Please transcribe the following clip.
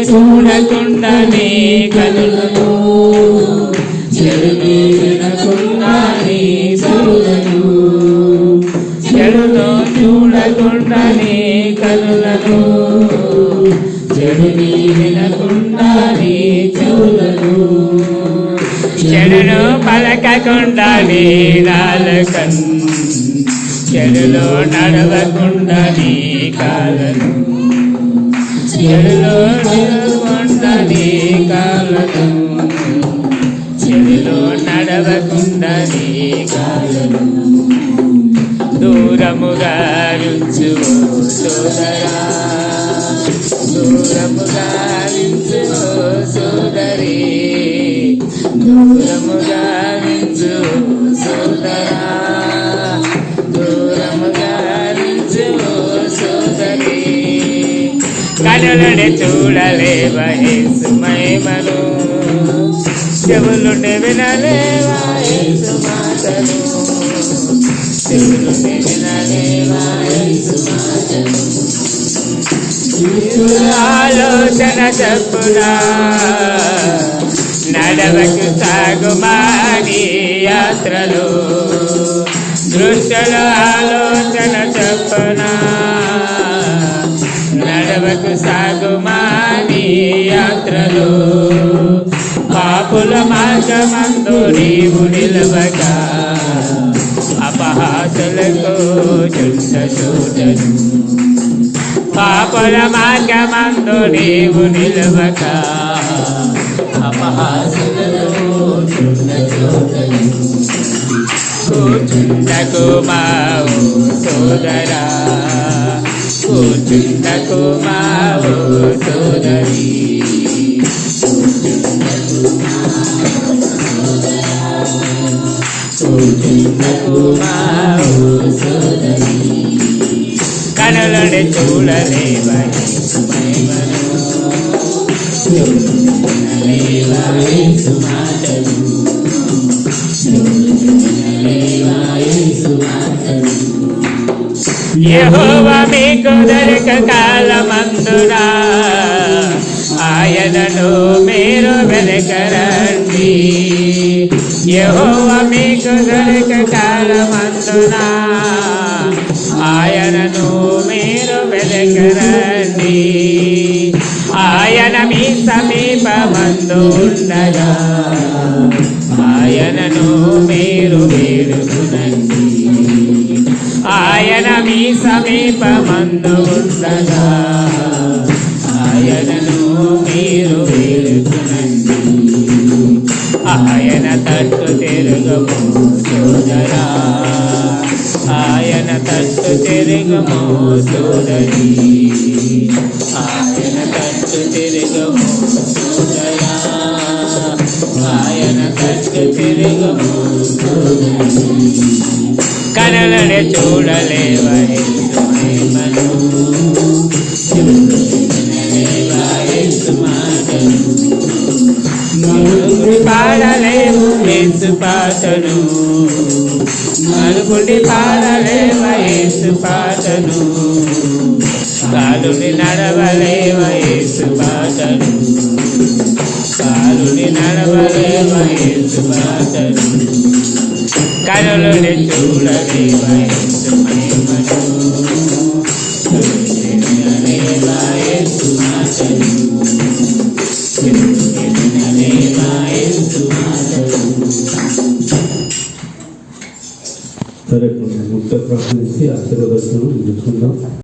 చూడకుండా నీ కనులను, చెడును వినకుండా నీ చెవులను, చెడును చూడకుండా నీ కనులను, చెడుని వినకుండా నీ చెవులను, చెడును పలకకుండా నీ నాలుకను, చెడులో నడవకుండా నీ కాళ్ళను, చెడులో నడవకుండా నీ కాళ్ళను, చెడులో నడవకుండా నీ కాళ్ళను, దూరముగా నుంచు సోదరా, దూరముగా నుంచు సోదరి, దూరముగా నుంచు సోదరా, దూరముగా నుంచు సోదరి, కనులుండి చూడలేవా యేసు మహిమను, చెవులుండి వినలేవా యేసు మాటలు, చెవులుండి వినలేవా యేసు మాటలు, ఆలోచన చెప్పునా నడవకు సాగుమా నీ యాత్రలు, దృష్టిలో ఆలోచన చెప్పునా నడవకు సాగుమా నీ యాత్రలు, పాపుల మార్గమందు నీవు నిలవక అపహాసులకు చుట్ట చూడను, పాపుల మార్గమందు నీవు నిలవక అపహాసులకు చుట్ట చూడను, కూర్చుండకు మా సోదరా, కూర్చుండకు మా సోదరి, కనులని చూడలేవా యేసు మాటలు, యెహోవా మీకు దొరక కాలమందునా ఆయనను మీరు వెదకరండి, యెహోవా మీకు దొరక కాలమందునా ఆయనను మీరు వెదకరండి, ఆయన మీ సమీపమందు ఉండగా ఆయనను మీరు వేడుకునండి, ఆయన మీ సమీపమందు ఉండగా ఆయనను మీరు వేడుకునండి, ఆయన తట్టు తిరుగము సోదరా, ఆయన తట్టు తిరుగము సోదరి, ఆయన తట్టు తిరుగము సోదరా, ఆయన తట్టు తిరుగము సోదరి, కనులని చూడలేవా యేసు మహిమను, వినలేవా యేసు మాటలు, నలుగురి పాడలేవు యేసు పాటను, నలుగురి పాడలేవా యేసు పాటను, కాలుని నడవలేవా యేసు పాటను, కాలుని నడవలేవా యేసు పాటను, కనులని చూడలేవా యేసు మహిమను, వినలేవా యేసు మాటలు, వినలేవా యేసు మాటలు. సరే, ముక్త ప్రార్థించి ఆశీర్వదర్శనం తీసుకుందాం.